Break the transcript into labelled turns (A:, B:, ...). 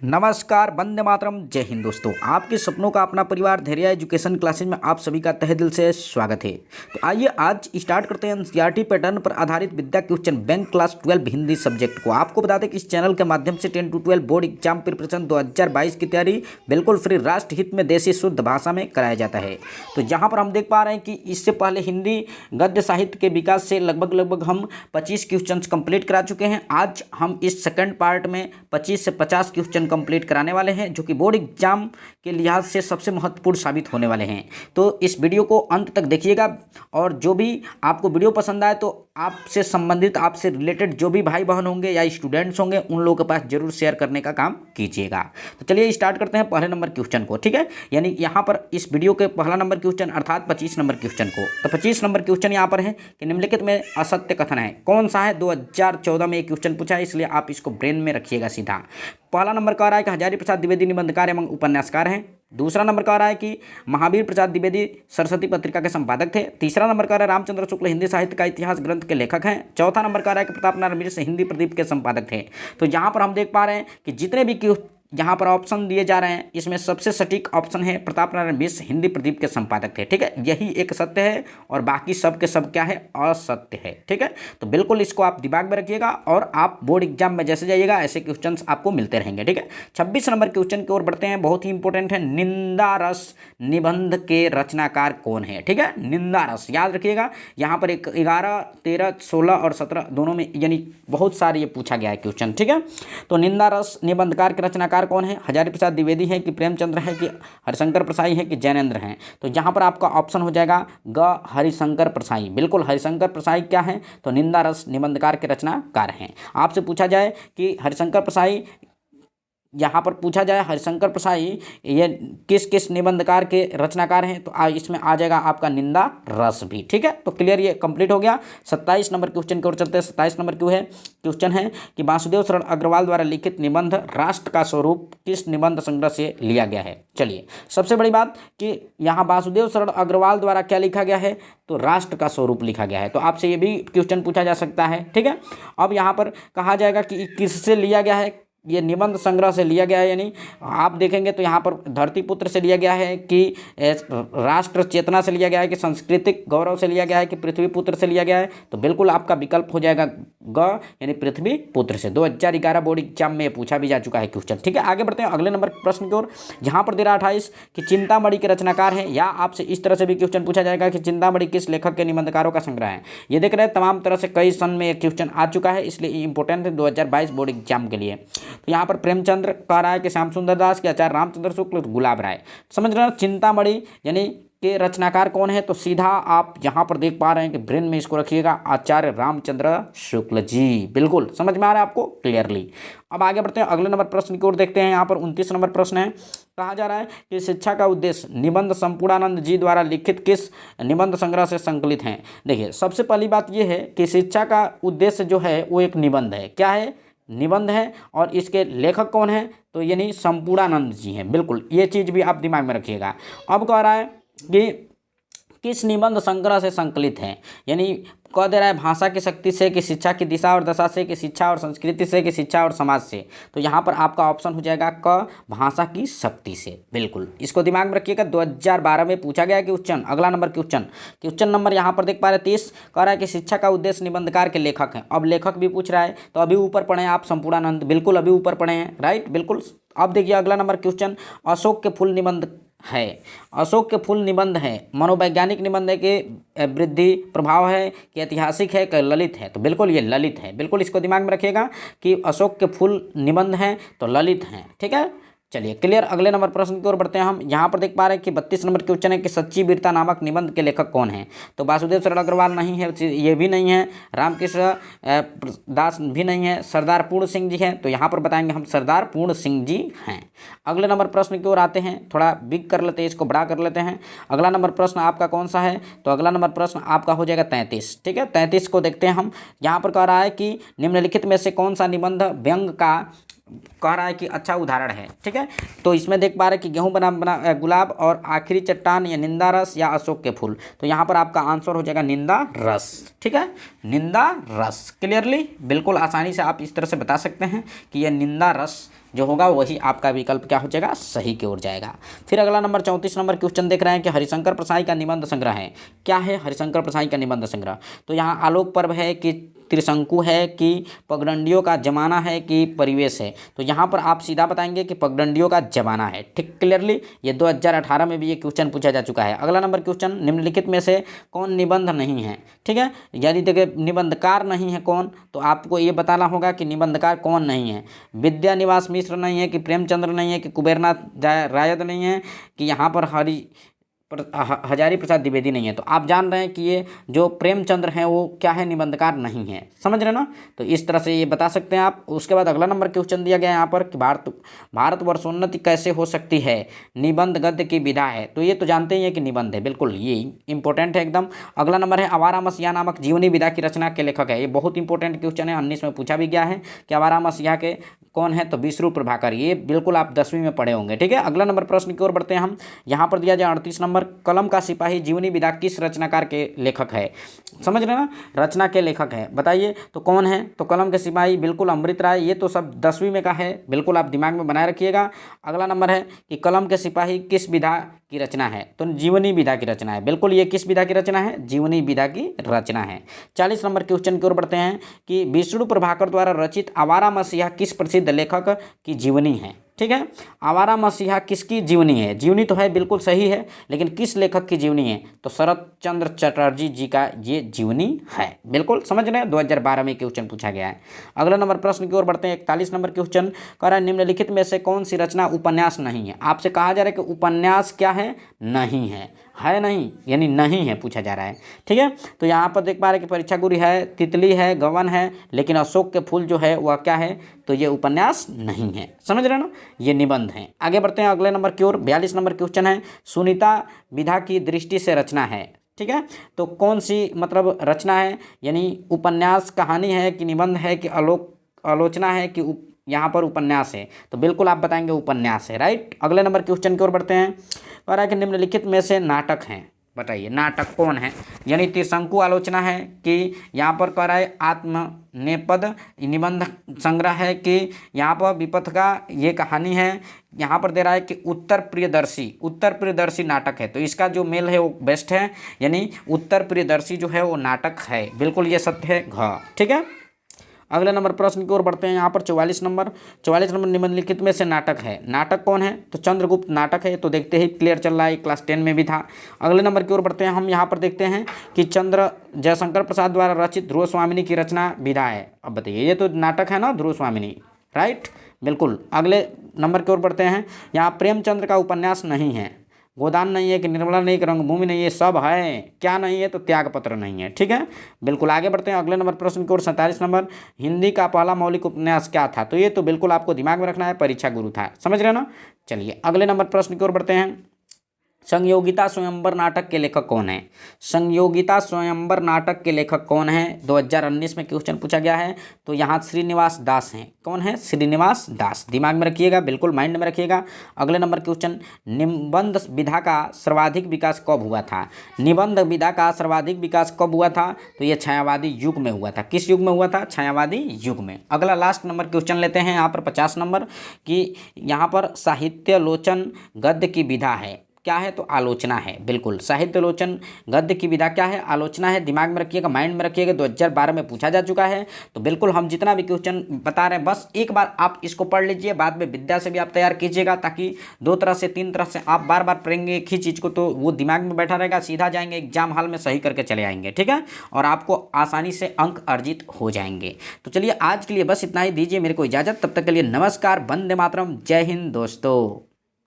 A: नमस्कार, वंदे मातरम, जय हिंद। दोस्तों, आपके सपनों का अपना परिवार धैर्य एजुकेशन क्लासेज में आप सभी का तहे दिल से स्वागत है। तो आइए आज स्टार्ट करते हैं एनसीईआरटी पैटर्न पर आधारित Vidya question bank class 12 Hindi subject को। आपको बता दें कि इस चैनल के माध्यम से 10 to 12 बोर्ड एग्जाम प्रिपरेशन 2022 की तैयारी बिल्कुल फ्री, राष्ट्र हित में, देसी शुद्ध भाषा में कराया जाता है। तो यहाँ पर हम देख पा रहे हैं कि इससे पहले हिंदी गद्य साहित्य के विकास से लगभग हम 25 क्वेश्चन कंप्लीट करा चुके हैं। आज हम इस सेकेंड पार्ट में 25 से 50 क्वेश्चन कंप्लीट कराने वाले हैं, जो कि बोर्ड एग्जाम के लिहाज से सबसे महत्वपूर्ण साबित होने वाले हैं। तो इस वीडियो को अंत तक देखिएगा और जो भी आपको वीडियो पसंद आए तो आपसे संबंधित, आपसे रिलेटेड जो भी भाई बहन होंगे या स्टूडेंट्स होंगे उन लोगों के पास जरूर शेयर करने का काम कीजिएगा। तो चलिए स्टार्ट करते हैं पहले नंबर क्वेश्चन को। ठीक है, यानी यहाँ पर इस वीडियो के पहला नंबर क्वेश्चन अर्थात 25 नंबर क्वेश्चन को। तो 25 नंबर क्वेश्चन यहाँ पर है कि निम्नलिखित में असत्य कथन है, कौन सा है। 2014 में ये क्वेश्चन पूछा है, इसलिए आप इसको ब्रेन में रखिएगा सीधा। पहला नंबर कह रहा है कि हजारी प्रसाद द्विवेदी निबंधकार एवं उपन्यासकार हैं। दूसरा नंबर कह रहा है कि महावीर प्रसाद द्विवेदी सरस्वती पत्रिका के संपादक थे। तीसरा नंबर कह रहा है रामचंद्र शुक्ल हिंदी साहित्य का इतिहास ग्रंथ के लेखक हैं। चौथा नंबर कह रहा है कि प्रताप नारायण मिश्र हिंदी प्रदीप के संपादक थे। तो यहाँ पर हम देख पा रहे हैं कि जितने भी यहाँ पर ऑप्शन दिए जा रहे हैं, इसमें सबसे सटीक ऑप्शन है प्रताप नारायण मिश्र हिंदी प्रदीप के संपादक थे। ठीक है, यही एक सत्य है और बाकी सब के सब क्या है, असत्य है। ठीक है, तो बिल्कुल इसको आप दिमाग में रखिएगा और आप बोर्ड एग्जाम में जैसे जाइएगा ऐसे क्वेश्चंस आपको मिलते रहेंगे। ठीक है, 26 नंबर क्वेश्चन की ओर बढ़ते हैं, बहुत ही इंपॉर्टेंट है। निंदा रस निबंध के रचनाकार कौन है। ठीक है, निंदा रस याद रखिएगा। यहाँ पर 11, 13, 16 और 17 दोनों में यानी बहुत सारे ये पूछा गया है क्वेश्चन। ठीक है, तो निंदा रस निबंधकार के रचनाकार कौन है। हजारी प्रसाद द्विवेदी है कि प्रेमचंद्र है कि हरिशंकर प्रसाई है कि जैनेन्द्र हैं। तो यहाँ पर आपका ऑप्शन हो जाएगा ग, हरिशंकर प्रसाई। बिल्कुल हरिशंकर प्रसाई क्या है, तो निंदा रस निबंधकार के रचनाकार हैं। आपसे पूछा जाए कि हरिशंकर प्रसाई, यहाँ पर पूछा जाए हरिशंकर प्रसाई ये किस किस निबंधकार के रचनाकार हैं, तो इसमें आ जाएगा आपका निंदा रस भी। ठीक है, तो क्लियर, ये कंप्लीट हो गया। 27 नंबर क्वेश्चन की ओर चलते हैं। 27 नंबर क्वेश्चन है कि वासुदेव शरण अग्रवाल द्वारा लिखित निबंध राष्ट्र का स्वरूप किस निबंध संग्रह से लिया गया है। चलिए, सबसे बड़ी बात कि यहाँ वासुदेव शरण अग्रवाल द्वारा क्या लिखा गया है, तो राष्ट्र का स्वरूप लिखा गया है। तो आपसे ये भी क्वेश्चन पूछा जा सकता है। ठीक है, अब यहाँ पर कहा जाएगा कि किससे लिया गया है, ये निबंध संग्रह से लिया गया है। यानी आप देखेंगे तो यहाँ पर धरतीपुत्र से लिया गया है कि राष्ट्र चेतना से लिया गया है कि सांस्कृतिक गौरव से लिया गया है कि पृथ्वी पुत्र से लिया गया है। तो बिल्कुल आपका विकल्प हो जाएगा ग, यानी पृथ्वी पुत्र से। 2011 बोर्ड एग्जाम में पूछा भी जा चुका है क्वेश्चन। ठीक है, आगे बढ़ते हैं अगले नंबर प्रश्न की ओर। यहाँ पर दे रहा 28 कि चिंतामणि के रचनाकार हैं, या आपसे इस तरह से भी क्वेश्चन पूछा जाएगा कि चिंतामणि किस लेखक के निबंधकारों का संग्रह है। ये देख रहे हैं तमाम तरह से कई सन में क्वेश्चन आ चुका है, इसलिए इंपॉर्टेंट है 2022 बोर्ड एग्जाम के लिए। तो यहाँ पर प्रेमचंद्र कह रहा है कि श्याम सुंदर दास के, आचार्य रामचंद्र शुक्ल, गुलाब राय। समझ रहे हैं चिंतामणि यानी के रचनाकार कौन है, तो सीधा आप यहाँ पर देख पा रहे हैं कि ब्रेन में इसको रखिएगा, आचार्य रामचंद्र शुक्ल जी। बिल्कुल समझ में आ रहा है आपको क्लियरली। अब आगे बढ़ते हैं अगले नंबर प्रश्न की ओर देखते हैं। यहाँ पर 29 नंबर प्रश्न है, कहा जा रहा है कि शिक्षा का उद्देश्य निबंध संपूर्णानंद जी द्वारा लिखित किस निबंध संग्रह से संकलित हैं। देखिए, सबसे पहली बात यह है कि शिक्षा का उद्देश्य जो है वो एक निबंध है। क्या है, निबंध है, और इसके लेखक कौन है, तो यानी संपूर्णानंद जी हैं। बिल्कुल ये चीज़ भी आप दिमाग में रखिएगा। अब कह रहा है कि किस निबंध संग्रह से संकलित है, यानी कह दे रहा है भाषा की शक्ति से कि शिक्षा की दिशा और दशा से कि शिक्षा और संस्कृति से कि शिक्षा और समाज से। तो यहाँ पर आपका ऑप्शन हो जाएगा क, भाषा की शक्ति से। बिल्कुल इसको दिमाग में रखिएगा, 2012 में पूछा गया क्वेश्चन। अगला नंबर क्वेश्चन नंबर यहाँ पर देख पा रहे 30, कह रहा है कि शिक्षा का उद्देश्य निबंधकार के लेखक हैं। अब लेखक भी पूछ रहा है, तो अभी ऊपर पढ़े आप संपूर्णानंद, बिल्कुल अभी ऊपर पढ़े हैं, राइट। बिल्कुल, अब देखिए अगला नंबर क्वेश्चन, अशोक के फूल निबंध है। अशोक के फूल निबंध है, मनोवैज्ञानिक निबंध है कि वृद्धि प्रभाव है कि ऐतिहासिक है कि ललित है। तो बिल्कुल ये ललित है। बिल्कुल इसको दिमाग में रखिएगा कि अशोक के फूल निबंध हैं तो ललित हैं। ठीक है, चलिए क्लियर। अगले नंबर प्रश्न की ओर बढ़ते हैं हम। यहाँ पर देख पा रहे हैं कि 32 नंबर क्वेश्चन है कि सच्ची वीरता नामक निबंध के लेखक कौन है। तो वासुदेव शरण अग्रवाल नहीं है, ये भी नहीं है, रामकृष्ण दास भी नहीं है, सरदार पूर्ण सिंह जी हैं। तो यहाँ पर बताएंगे हम सरदार पूर्ण सिंह जी हैं। अगले नंबर प्रश्न की ओर आते हैं, थोड़ा बिग कर लेते हैं, इसको बड़ा कर लेते हैं। अगला नंबर प्रश्न आपका कौन सा है, तो अगला नंबर प्रश्न आपका हो जाएगा 33। ठीक है, 33 को देखते हैं हम। यहाँ पर कह रहा है कि निम्नलिखित में से कौन सा निबंध व्यंग का कह रहा है कि अच्छा उदाहरण है। ठीक है, तो इसमें देख पा रहे हैं कि गेहूं बना गुलाब और आखिरी चट्टान, या निंदा रस या अशोक के फूल। तो यहाँ पर आपका आंसर हो जाएगा निंदा रस। ठीक है, निंदा रस। क्लियरली बिल्कुल आसानी से आप इस तरह से बता सकते हैं कि यह निंदा रस जो होगा वही आपका विकल्प क्या हो जाएगा, सही की ओर जाएगा। फिर अगला नंबर 34 नंबर क्वेश्चन देख रहे हैं कि हरिशंकर प्रसाई का निबंध संग्रह है। क्या है हरिशंकर प्रसाई का निबंध संग्रह? तो यहाँ आलोक पर्व है कि त्रिशंकु है कि पगडंडियों का जमाना है कि परिवेश है? तो यहाँ पर आप सीधा बताएंगे कि पगडंडियों का जमाना है। ठीक, क्लियरली ये 2018 में भी ये क्वेश्चन पूछा जा चुका है। अगला नंबर क्वेश्चन, निम्नलिखित में से कौन निबंध नहीं है? ठीक है, यदि देखिए निबंधकार नहीं है कौन, तो आपको ये बताना होगा कि निबंधकार कौन नहीं है। विद्यानिवास मिश्र नहीं है कि प्रेमचंद्र नहीं है कि कुबेरनाथ रायद नहीं है कि यहाँ पर हजारी प्रसाद द्विवेदी नहीं है? तो आप जान रहे हैं कि ये जो प्रेमचंद्र हैं वो क्या है, निबंधकार नहीं है। समझ रहे ना? तो इस तरह से ये बता सकते हैं आप। उसके बाद अगला नंबर क्वेश्चन दिया गया है यहाँ पर कि भारतवर्षोन्नति कैसे हो सकती है? निबंध गद्य की विधा है। तो ये तो जानते ही है कि निबंध है, बिल्कुल ये इंपॉर्टेंट है एकदम। अगला नंबर है आवारा मसीहा नामक जीवनी विधा की रचना के लेखक है। ये बहुत इंपॉर्टेंट क्वेश्चन है, 19 में पूछा भी गया है कि आवारा मसीहा के कौन है? तो विष्णु प्रभाकर। ये बिल्कुल आप 10वीं में पढ़े होंगे। ठीक है, अगला नंबर प्रश्न की ओर बढ़ते हैं हम। यहाँ पर दिया जाए 38 नंबर, कलम का सिपाही जीवनी विधा किस रचनाकार के लेखक है? समझ रहे ना, रचना के लेखक है, बताइए तो कौन है? तो कलम के सिपाही बिल्कुल अमृत राय। ये तो सब 10वीं में का है, बिल्कुल आप दिमाग में बनाए रखिएगा। अगला नंबर है कि कलम के सिपाही किस विधा की रचना है? तो जीवनी विधा की रचना है। बिल्कुल ये किस विधा की रचना है? जीवनी विधा की रचना है। 40 नंबर क्वेश्चन की ओर बढ़ते हैं कि विष्णु प्रभाकर द्वारा रचित आवारा मसीहा किस प्रसिद्ध लेखक की जीवनी है? ठीक है, आवारा मसीहा किसकी जीवनी है? जीवनी तो है, बिल्कुल सही है, लेकिन किस लेखक की जीवनी है? तो शरत चंद्र चटर्जी जी का ये जीवनी है। बिल्कुल समझ रहे हैं, 2012 में क्वेश्चन पूछा गया है। अगला नंबर प्रश्न की ओर बढ़ते हैं। 41 नंबर क्वेश्चन कह रहा है निम्नलिखित में से कौन सी रचना उपन्यास नहीं है? आपसे कहा जा रहा है कि उपन्यास क्या है? नहीं है नहीं, यानी नहीं है पूछा जा रहा है। ठीक है, तो यहाँ पर देख पा रहे हैं कि परीक्षा गुरी है, तितली है, गवन है, लेकिन अशोक के फूल जो है वह क्या है? तो ये उपन्यास नहीं है। समझ रहे हैं ना, ये निबंध है। आगे बढ़ते हैं अगले नंबर की ओर। 42 नंबर क्वेश्चन है सुनीता विधा की दृष्टि से रचना है। ठीक है, तो कौन सी मतलब रचना है? यानी उपन्यास कहानी है कि निबंध है कि आलोचना है कि यहाँ पर उपन्यास है? तो बिल्कुल आप बताएंगे उपन्यास है, राइट। अगले नंबर क्वेश्चन की ओर बढ़ते हैं। कह रहा है कि निम्नलिखित में से नाटक हैं, बताइए नाटक कौन है? यानी त्रिशंकु आलोचना है कि यहाँ पर कह रहा है आत्मनेपद निबंध संग्रह है कि यहाँ पर विपथ का ये कहानी है? यहाँ पर दे रहा है कि उत्तर प्रियदर्शी नाटक है। तो इसका जो मेल है वो बेस्ट है, यानी उत्तर प्रियदर्शी जो है वो नाटक है। बिल्कुल ये सत्य है, घ। ठीक है, अगले नंबर प्रश्न की ओर बढ़ते हैं। यहाँ पर 44 नंबर निम्नलिखित में से नाटक है। नाटक कौन है? तो चंद्रगुप्त नाटक है। तो देखते ही क्लियर चल रहा है, क्लास 10 में भी था। अगले नंबर की ओर बढ़ते हैं हम। यहाँ पर देखते हैं कि चंद्र जयशंकर प्रसाद द्वारा रचित ध्रुव स्वामिनी की रचना विधा है। अब बताइए, ये तो नाटक है ना ध्रुव स्वामिनी, राइट, बिल्कुल। अगले नंबर की ओर बढ़ते हैं। यहाँ प्रेमचंद्र का उपन्यास नहीं है, गोदान नहीं है कि निर्मला नहीं कि रंगभूमि नहीं है, सब है। क्या नहीं है? तो त्यागपत्र नहीं है। ठीक है, बिल्कुल। आगे बढ़ते हैं अगले नंबर प्रश्न की ओर। 47 नंबर, हिंदी का पहला मौलिक उपन्यास क्या था? तो ये तो बिल्कुल आपको दिमाग में रखना है, परीक्षा गुरु था। समझ रहे ना? चलिए अगले नंबर प्रश्न की ओर बढ़ते हैं। संयोगिता स्वयंवर नाटक के लेखक कौन है? संयोगिता स्वयंवर नाटक के लेखक कौन है? 2019 में क्वेश्चन पूछा गया है। तो यहाँ श्रीनिवास दास हैं। कौन है? श्रीनिवास दास। दिमाग में रखिएगा, बिल्कुल माइंड में रखिएगा। अगले नंबर क्वेश्चन, निबंध विधा का सर्वाधिक विकास कब हुआ था? निबंध विधा का सर्वाधिक विकास कब हुआ था? तो ये छायावादी युग में हुआ था। किस युग में हुआ था? छायावादी युग में। अगला लास्ट नंबर क्वेश्चन लेते हैं यहाँ पर 50 नंबर कि यहाँ पर साहित्यालोचन गद्य की विधा है। क्या है? तो आलोचना है। बिल्कुल, साहित्यालोचन गद्य की विधा क्या है? आलोचना है। दिमाग में रखिएगा, माइंड में रखिएगा, 2012 में पूछा जा चुका है। तो बिल्कुल हम जितना भी क्वेश्चन बता रहे हैं बस एक बार आप इसको पढ़ लीजिए, बाद में विद्या से भी आप तैयार कीजिएगा, ताकि 2 तरह से 3 तरह से आप बार बार पढ़ेंगे एक ही चीज़ को, तो वो दिमाग में बैठा रहेगा, सीधा जाएंगे एग्जाम हॉल में सही करके चले आएंगे। ठीक है, और आपको आसानी से अंक अर्जित हो जाएंगे। तो चलिए आज के लिए बस इतना ही, दीजिए मेरे को इजाज़त। तब तक के लिए नमस्कार, वंदे मातरम, जय हिंद दोस्तों।